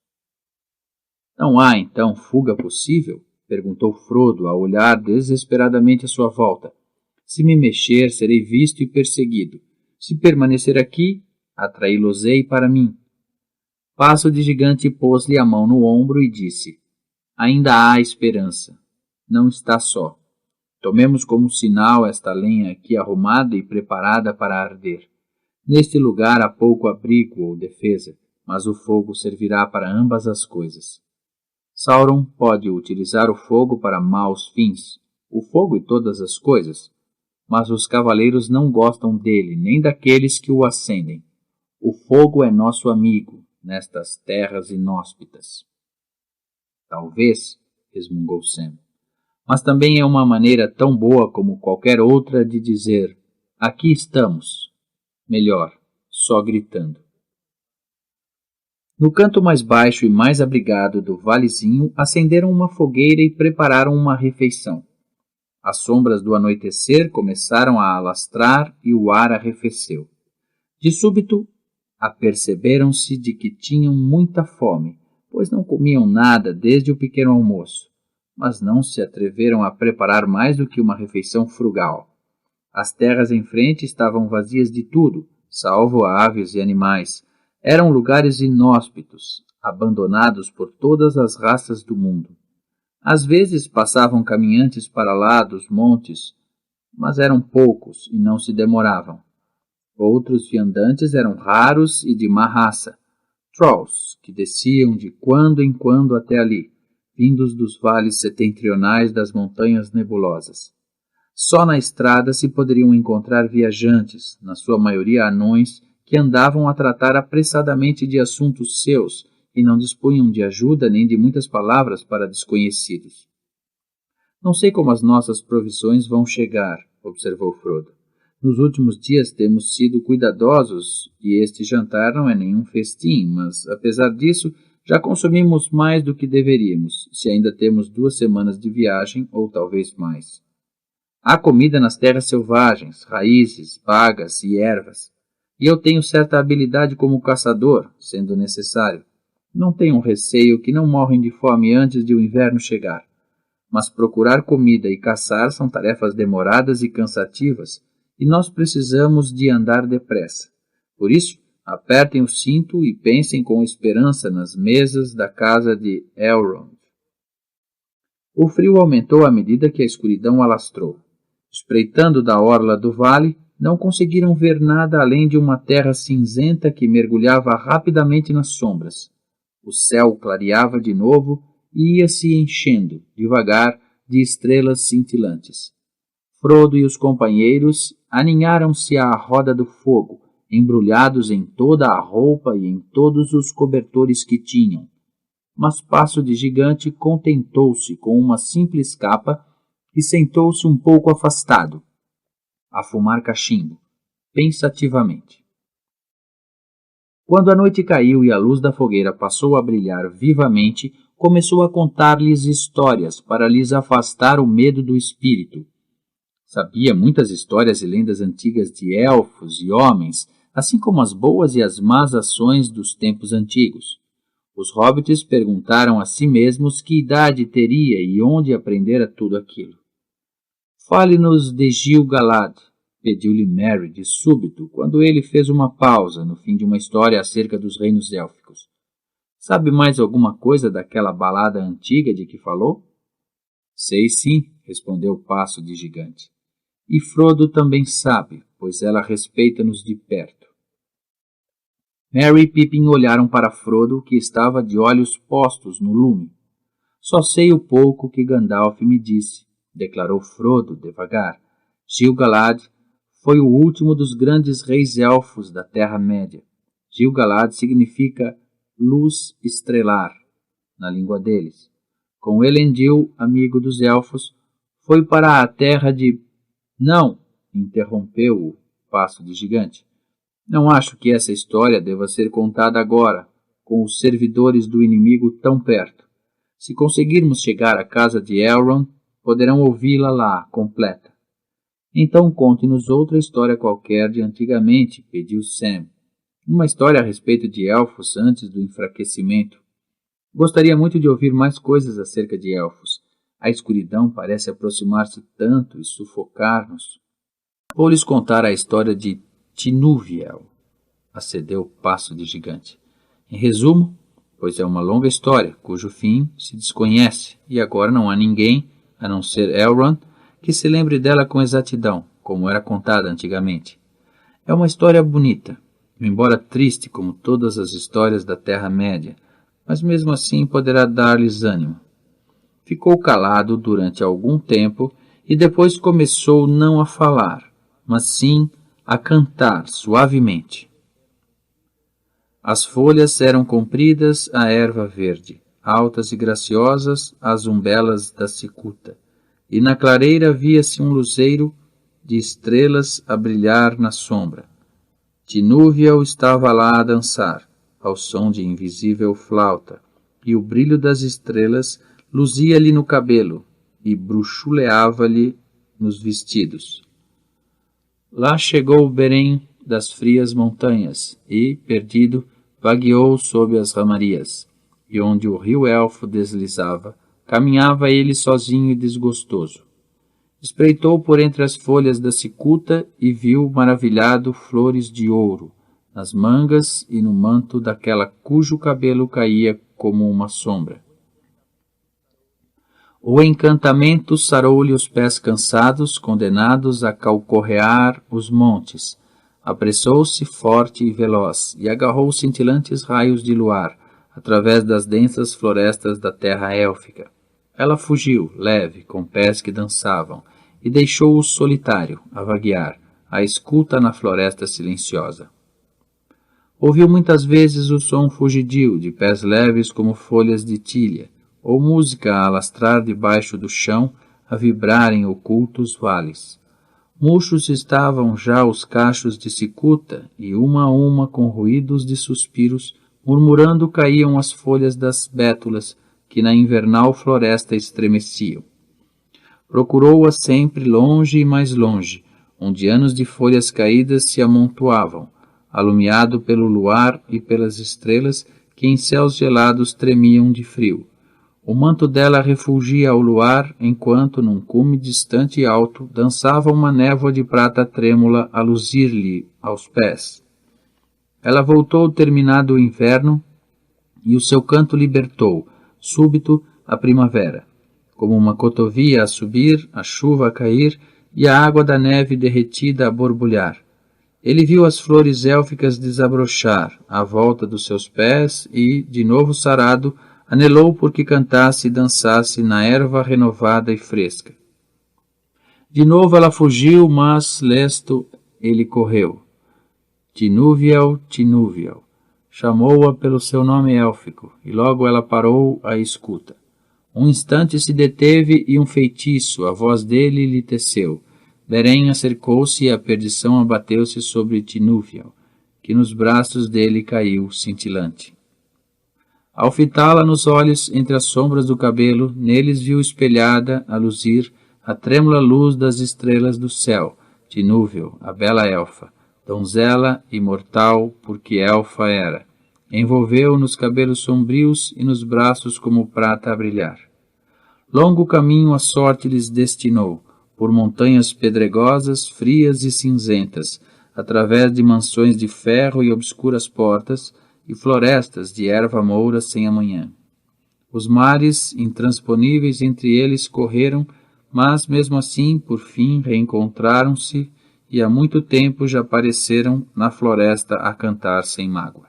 Não há, então, fuga possível? Perguntou Frodo a olhar desesperadamente à sua volta. Se me mexer, serei visto e perseguido. Se permanecer aqui, atraí-los-ei para mim. Passo de Gigante pôs-lhe a mão no ombro e disse, ainda há esperança. Não está só. Tomemos como sinal esta lenha aqui arrumada e preparada para arder. Neste lugar há pouco abrigo ou defesa, mas o fogo servirá para ambas as coisas. Sauron pode utilizar o fogo para maus fins, o fogo e todas as coisas, mas os cavaleiros não gostam dele, nem daqueles que o acendem. O fogo é nosso amigo nestas terras inóspitas. Talvez, resmungou Sam, mas também é uma maneira tão boa como qualquer outra de dizer, aqui estamos. Melhor, só gritando. No canto mais baixo e mais abrigado do valezinho, acenderam uma fogueira e prepararam uma refeição. As sombras do anoitecer começaram a alastrar e o ar arrefeceu. De súbito, aperceberam-se de que tinham muita fome, pois não comiam nada desde o pequeno almoço, mas não se atreveram a preparar mais do que uma refeição frugal. As terras em frente estavam vazias de tudo, salvo aves e animais. Eram lugares inóspitos, abandonados por todas as raças do mundo. Às vezes passavam caminhantes para lá dos montes, mas eram poucos e não se demoravam. Outros viandantes eram raros e de má raça, trolls, que desciam de quando em quando até ali, vindos dos vales setentrionais das montanhas nebulosas. Só na estrada se poderiam encontrar viajantes, na sua maioria anões, que andavam a tratar apressadamente de assuntos seus e não dispunham de ajuda nem de muitas palavras para desconhecidos. Não sei como as nossas provisões vão chegar, observou Frodo. Nos últimos dias temos sido cuidadosos e este jantar não é nenhum festim, mas, apesar disso, já consumimos mais do que deveríamos, se ainda temos 2 semanas de viagem ou talvez mais. Há comida nas terras selvagens, raízes, bagas e ervas, e eu tenho certa habilidade como caçador, sendo necessário. Não tenham receio que não morrem de fome antes de o inverno chegar. Mas procurar comida e caçar são tarefas demoradas e cansativas, e nós precisamos de andar depressa. Por isso, apertem o cinto e pensem com esperança nas mesas da casa de Elrond. O frio aumentou à medida que a escuridão alastrou. Espreitando da orla do vale, não conseguiram ver nada além de uma terra cinzenta que mergulhava rapidamente nas sombras. O céu clareava de novo e ia se enchendo, devagar, de estrelas cintilantes. Frodo e os companheiros aninharam-se à roda do fogo, embrulhados em toda a roupa e em todos os cobertores que tinham. Mas Passo de Gigante contentou-se com uma simples capa e sentou-se um pouco afastado, a fumar cachimbo, pensativamente. Quando a noite caiu e a luz da fogueira passou a brilhar vivamente, começou a contar-lhes histórias para lhes afastar o medo do espírito. Sabia muitas histórias e lendas antigas de elfos e homens, assim como as boas e as más ações dos tempos antigos. Os hobbits perguntaram a si mesmos que idade teria e onde aprendera tudo aquilo. Fale-nos de Gil-galad, pediu-lhe Merry de súbito, quando ele fez uma pausa no fim de uma história acerca dos reinos élficos. Sabe mais alguma coisa daquela balada antiga de que falou? Sei sim, respondeu Passo de Gigante. E Frodo também sabe, pois ela respeita-nos de perto. Merry e Pippin olharam para Frodo, que estava de olhos postos no lume. Só sei o pouco que Gandalf me disse, declarou Frodo devagar. Gil-galad foi o último dos grandes reis elfos da Terra-média. Gil-galad significa luz estrelar, na língua deles. Com Elendil, amigo dos elfos, foi para a terra de... Não, interrompeu o Passo de Gigante. Não acho que essa história deva ser contada agora, com os servidores do inimigo tão perto. Se conseguirmos chegar à casa de Elrond, poderão ouvi-la lá, completa. Então conte-nos outra história qualquer de antigamente, pediu Sam. Uma história a respeito de elfos antes do enfraquecimento. Gostaria muito de ouvir mais coisas acerca de elfos. A escuridão parece aproximar-se tanto e sufocar-nos. Vou lhes contar a história de Tinúviel, acedeu Passo de Gigante. Em resumo, pois é uma longa história, cujo fim se desconhece, e agora não há ninguém, a não ser Elrond, que se lembre dela com exatidão, como era contada antigamente. É uma história bonita, embora triste como todas as histórias da Terra-média, mas mesmo assim poderá dar-lhes ânimo. Ficou calado durante algum tempo e depois começou não a falar, mas sim a cantar suavemente. As folhas eram compridas a erva verde, altas e graciosas as umbelas da cicuta, e na clareira via-se um luzeiro de estrelas a brilhar na sombra. Tinúviel estava lá a dançar, ao som de invisível flauta, e o brilho das estrelas luzia-lhe no cabelo e bruxuleava-lhe nos vestidos. Lá chegou Beren das frias montanhas e, perdido, vagueou sob as ramarias, e onde o rio Elfo deslizava, caminhava ele sozinho e desgostoso. Espreitou por entre as folhas da cicuta e viu, maravilhado, flores de ouro, nas mangas e no manto daquela cujo cabelo caía como uma sombra. O encantamento sarou-lhe os pés cansados, condenados a calcorrear os montes. Apressou-se forte e veloz, e agarrou os cintilantes raios de luar, através das densas florestas da terra élfica. Ela fugiu, leve, com pés que dançavam, e deixou-o solitário, a vaguear, à escuta na floresta silenciosa. Ouviu muitas vezes o som fugidio de pés leves como folhas de tilha, ou música a alastrar debaixo do chão, a vibrar em ocultos vales. Murchos estavam já os cachos de cicuta, e uma a uma, com ruídos de suspiros, murmurando caíam as folhas das bétulas, que na invernal floresta estremeciam. Procurou-a sempre longe e mais longe, onde anos de folhas caídas se amontoavam, alumiado pelo luar e pelas estrelas que em céus gelados tremiam de frio. O manto dela refulgia ao luar, enquanto, num cume distante e alto, dançava uma névoa de prata trêmula a luzir-lhe aos pés. Ela voltou terminado o inverno, e o seu canto libertou, súbito, a primavera, como uma cotovia a subir, a chuva a cair e a água da neve derretida a borbulhar. Ele viu as flores élficas desabrochar à volta dos seus pés e, de novo sarado, anelou por que cantasse e dançasse na erva renovada e fresca. De novo ela fugiu, mas, lesto, ele correu. Tinúviel, Tinúviel. Chamou-a pelo seu nome élfico, e logo ela parou à escuta. Um instante se deteve e um feitiço, a voz dele lhe teceu. Beren acercou-se e a perdição abateu-se sobre Tinúviel, que nos braços dele caiu cintilante. Ao fitá-la nos olhos, entre as sombras do cabelo, neles viu espelhada, a luzir, a trêmula luz das estrelas do céu, Tinúviel, a bela elfa, donzela imortal, porque elfa era. Envolveu nos cabelos sombrios e nos braços como prata a brilhar. Longo caminho a sorte lhes destinou, por montanhas pedregosas, frias e cinzentas, através de mansões de ferro e obscuras portas, e florestas de erva moura sem amanhã. Os mares, intransponíveis entre eles, correram, mas mesmo assim, por fim, reencontraram-se, e há muito tempo já apareceram na floresta a cantar sem mágoa.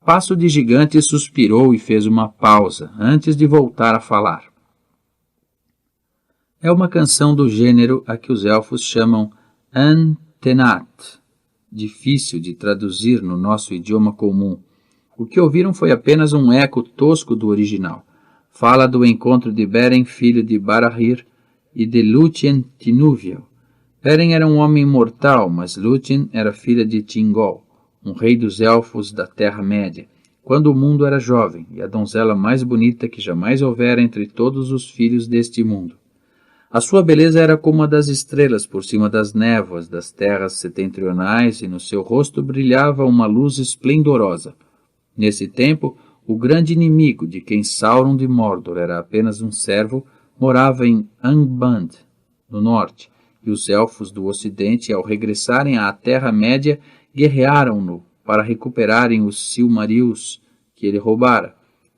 Passo de Gigante suspirou e fez uma pausa, antes de voltar a falar. É uma canção do gênero a que os elfos chamam Antenat, difícil de traduzir no nosso idioma comum. O que ouviram foi apenas um eco tosco do original. Fala do encontro de Beren, filho de Barahir, e de Lúthien Tinúviel. Beren era um homem mortal, mas Lúthien era filha de Thingol, um rei dos elfos da Terra-média, quando o mundo era jovem, e a donzela mais bonita que jamais houvera entre todos os filhos deste mundo. A sua beleza era como a das estrelas por cima das névoas das terras setentrionais, e no seu rosto brilhava uma luz esplendorosa. Nesse tempo, o grande inimigo de quem Sauron de Mordor era apenas um servo, morava em Angband, no norte, e os elfos do ocidente, ao regressarem à Terra-média, guerrearam-no para recuperarem os Silmarils que ele roubara,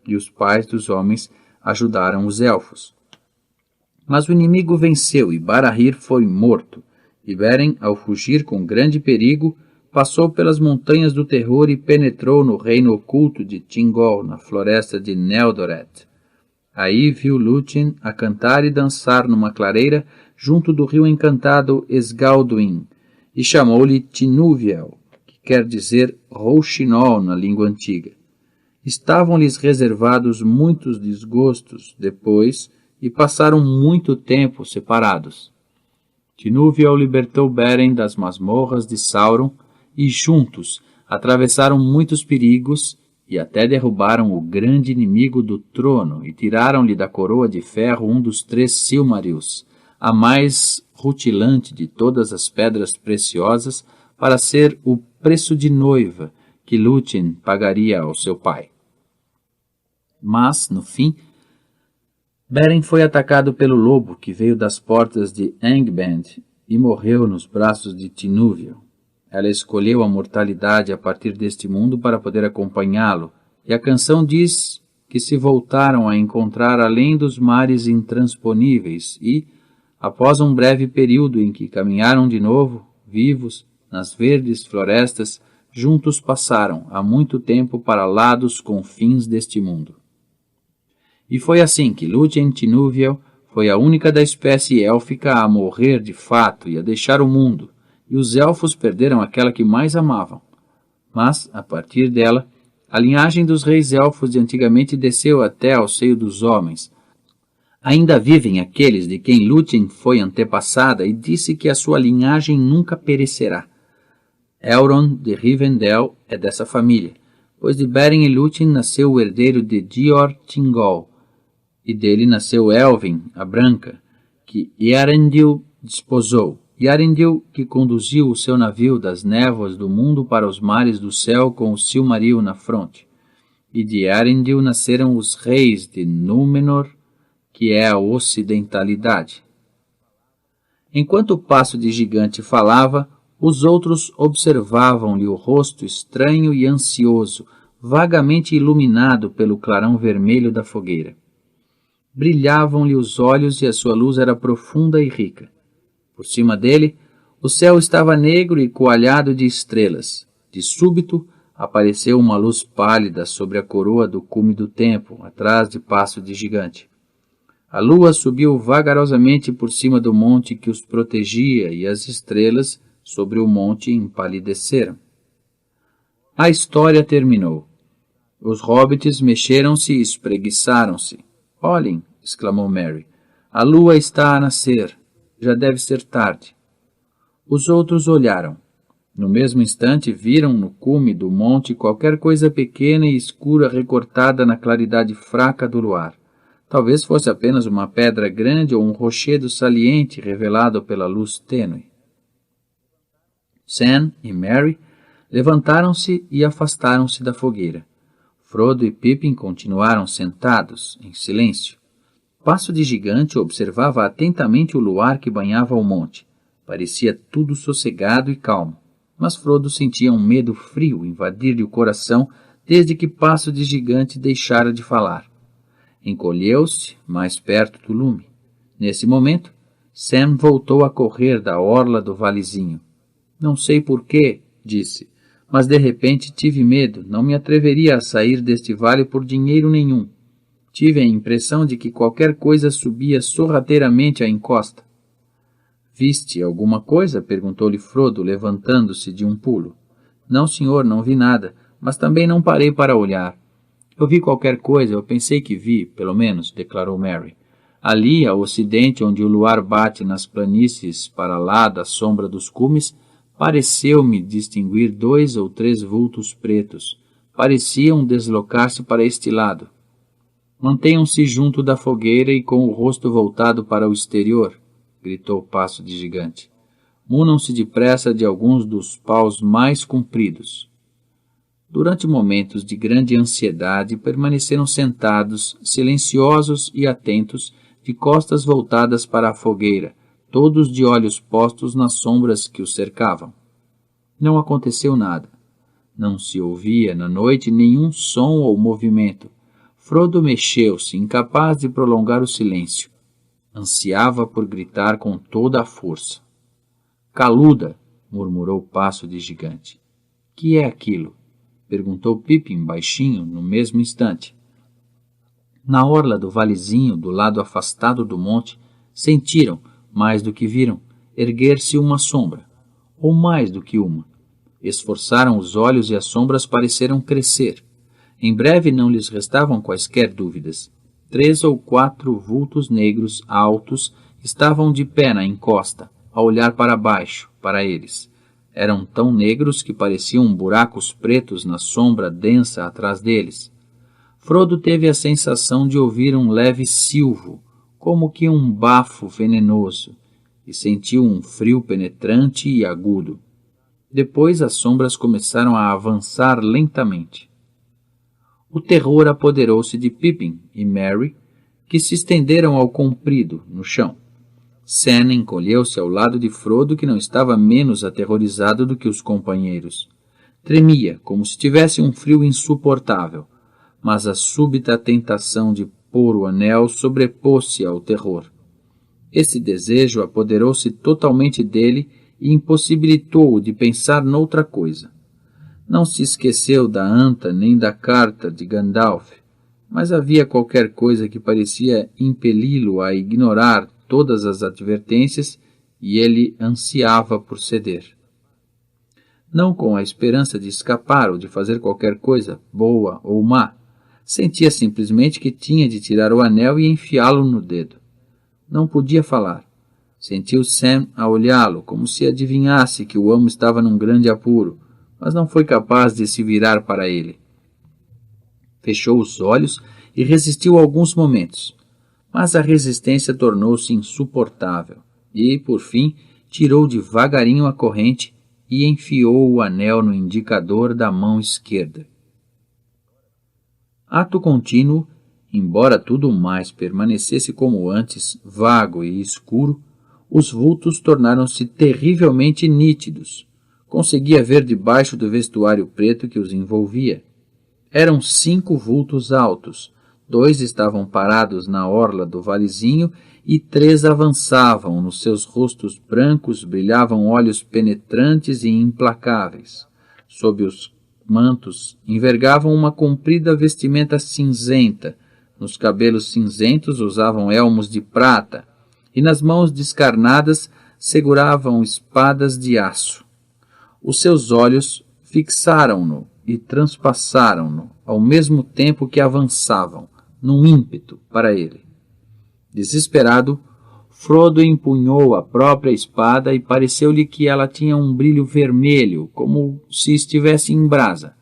e os pais dos homens ajudaram os elfos. Mas o inimigo venceu e Barahir foi morto, e Beren, ao fugir com grande perigo, passou pelas montanhas do terror e penetrou no reino oculto de Thingol, na floresta de Neldoret. Aí viu Lúthien a cantar e dançar numa clareira junto do rio encantado Esgalduin, e chamou-lhe Tinúviel, que quer dizer rouxinol na língua antiga. Estavam-lhes reservados muitos desgostos depois, e passaram muito tempo separados. Tinúviel libertou Beren das masmorras de Sauron, e juntos atravessaram muitos perigos, e até derrubaram o grande inimigo do trono, e tiraram-lhe da coroa de ferro um dos 3 Silmarils, a mais rutilante de todas as pedras preciosas, para ser o preço de noiva que Lúthien pagaria ao seu pai. Mas, no fim, Beren foi atacado pelo lobo que veio das portas de Angband e morreu nos braços de Tinúviel. Ela escolheu a mortalidade a partir deste mundo para poder acompanhá-lo, e a canção diz que se voltaram a encontrar além dos mares intransponíveis e, após um breve período em que caminharam de novo, vivos, nas verdes florestas, juntos passaram há muito tempo para lá dos confins deste mundo. E foi assim que Lúthien Tinúviel foi a única da espécie élfica a morrer de fato e a deixar o mundo, e os elfos perderam aquela que mais amavam. Mas, a partir dela, a linhagem dos reis elfos de antigamente desceu até ao seio dos homens. Ainda vivem aqueles de quem Lúthien foi antepassada e disse que a sua linhagem nunca perecerá. Elrond de Rivendell é dessa família, pois de Beren e Lúthien nasceu o herdeiro de Dior Thingol, e dele nasceu Elwin, a Branca, que Eärendil desposou. Eärendil, que conduziu o seu navio das névoas do mundo para os mares do céu com o Silmaril na fronte. E de Eärendil nasceram os reis de Númenor, que é a ocidentalidade. Enquanto o passo de gigante falava, os outros observavam-lhe o rosto estranho e ansioso, vagamente iluminado pelo clarão vermelho da fogueira. Brilhavam-lhe os olhos e a sua luz era profunda e rica. Por cima dele, o céu estava negro e coalhado de estrelas. De súbito, apareceu uma luz pálida sobre a coroa do cume do tempo, atrás de passo de gigante. A lua subiu vagarosamente por cima do monte que os protegia e as estrelas sobre o monte empalideceram. A história terminou. Os hobbits mexeram-se e espreguiçaram-se. Olhem, exclamou Merry, a lua está a nascer. Já deve ser tarde. Os outros olharam. No mesmo instante viram no cume do monte qualquer coisa pequena e escura recortada na claridade fraca do luar. Talvez fosse apenas uma pedra grande ou um rochedo saliente revelado pela luz tênue. Sam e Merry levantaram-se e afastaram-se da fogueira. Frodo e Pippin continuaram sentados, em silêncio. Passo de Gigante observava atentamente o luar que banhava o monte. Parecia tudo sossegado e calmo, mas Frodo sentia um medo frio invadir-lhe o coração desde que Passo de Gigante deixara de falar. Encolheu-se mais perto do lume. Nesse momento, Sam voltou a correr da orla do valezinho. Não sei porquê, disse, mas de repente tive medo, não me atreveria a sair deste vale por dinheiro nenhum. Tive a impressão de que qualquer coisa subia sorrateiramente a encosta. Viste alguma coisa? Perguntou-lhe Frodo, levantando-se de um pulo. Não, senhor, não vi nada, mas também não parei para olhar. Eu vi qualquer coisa, eu pensei que vi, pelo menos, declarou Merry. Ali, ao ocidente, onde o luar bate nas planícies para lá da sombra dos cumes, pareceu-me distinguir 2 ou 3 vultos pretos. Pareciam deslocar-se para este lado. Mantenham-se junto da fogueira e com o rosto voltado para o exterior, gritou Passo de Gigante. Munam-se depressa de alguns dos paus mais compridos. Durante momentos de grande ansiedade, permaneceram sentados, silenciosos e atentos, de costas voltadas para a fogueira, todos de olhos postos nas sombras que os cercavam. Não aconteceu nada. Não se ouvia na noite nenhum som ou movimento. Frodo mexeu-se, incapaz de prolongar o silêncio. Ansiava por gritar com toda a força. Caluda, murmurou Passo de Gigante. Que é aquilo? Perguntou Pippin baixinho no mesmo instante. Na orla do valezinho, do lado afastado do monte, sentiram, mais do que viram, erguer-se uma sombra, ou mais do que uma. Esforçaram os olhos e as sombras pareceram crescer. Em breve não lhes restavam quaisquer dúvidas. 3 ou 4 vultos negros altos estavam de pé na encosta, a olhar para baixo, para eles. Eram tão negros que pareciam buracos pretos na sombra densa atrás deles. Frodo teve a sensação de ouvir um leve silvo, como que um bafo venenoso, e sentiu um frio penetrante e agudo. Depois as sombras começaram a avançar lentamente. O terror apoderou-se de Pippin e Merry, que se estenderam ao comprido, no chão. Sam encolheu-se ao lado de Frodo, que não estava menos aterrorizado do que os companheiros. Tremia, como se tivesse um frio insuportável, mas a súbita tentação de pôr o anel sobrepôs-se ao terror. Esse desejo apoderou-se totalmente dele e impossibilitou-o de pensar noutra coisa. Não se esqueceu da anta nem da carta de Gandalf, mas havia qualquer coisa que parecia impeli-lo a ignorar todas as advertências e ele ansiava por ceder. Não com a esperança de escapar ou de fazer qualquer coisa, boa ou má. Sentia simplesmente que tinha de tirar o anel e enfiá-lo no dedo. Não podia falar. Sentiu Sam a olhá-lo, como se adivinhasse que o amo estava num grande apuro, mas não foi capaz de se virar para ele. Fechou os olhos e resistiu alguns momentos, mas a resistência tornou-se insuportável e, por fim, tirou devagarinho a corrente e enfiou o anel no indicador da mão esquerda. Ato contínuo, embora tudo mais permanecesse como antes, vago e escuro, os vultos tornaram-se terrivelmente nítidos. Conseguia ver debaixo do vestuário preto que os envolvia. Eram 5 vultos altos, 2 estavam parados na orla do valezinho e 3 avançavam. Nos seus rostos brancos brilhavam olhos penetrantes e implacáveis. Sob os mantos envergavam uma comprida vestimenta cinzenta. Nos cabelos cinzentos usavam elmos de prata e nas mãos descarnadas seguravam espadas de aço. Os seus olhos fixaram-no e transpassaram-no ao mesmo tempo que avançavam, num ímpeto para ele. Desesperado, Frodo empunhou a própria espada e pareceu-lhe que ela tinha um brilho vermelho, como se estivesse em brasa.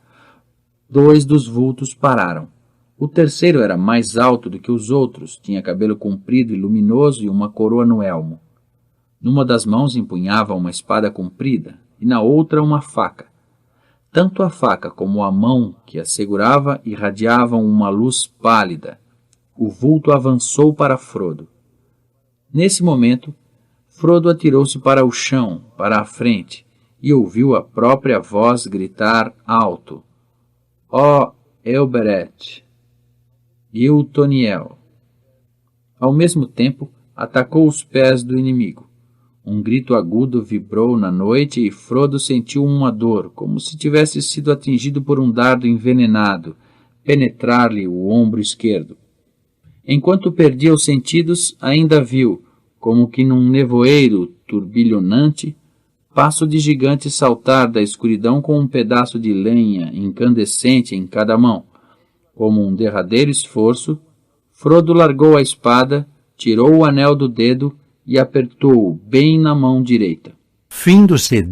2 dos vultos pararam. O terceiro era mais alto do que os outros, tinha cabelo comprido e luminoso e uma coroa no elmo. Numa das mãos empunhava uma espada comprida e na outra uma faca. Tanto a faca como a mão que a segurava irradiavam uma luz pálida. O vulto avançou para Frodo. Nesse momento, Frodo atirou-se para o chão, para a frente, e ouviu a própria voz gritar alto: Ó Elbereth, Gil-Toniel! Ao mesmo tempo, atacou os pés do inimigo. Um grito agudo vibrou na noite e Frodo sentiu uma dor, como se tivesse sido atingido por um dardo envenenado, penetrar-lhe o ombro esquerdo. Enquanto perdia os sentidos, ainda viu, como que num nevoeiro turbilhonante, passo de gigante saltar da escuridão com um pedaço de lenha incandescente em cada mão. Como um derradeiro esforço, Frodo largou a espada, tirou o anel do dedo e apertou-o bem na mão direita. Fim do CD.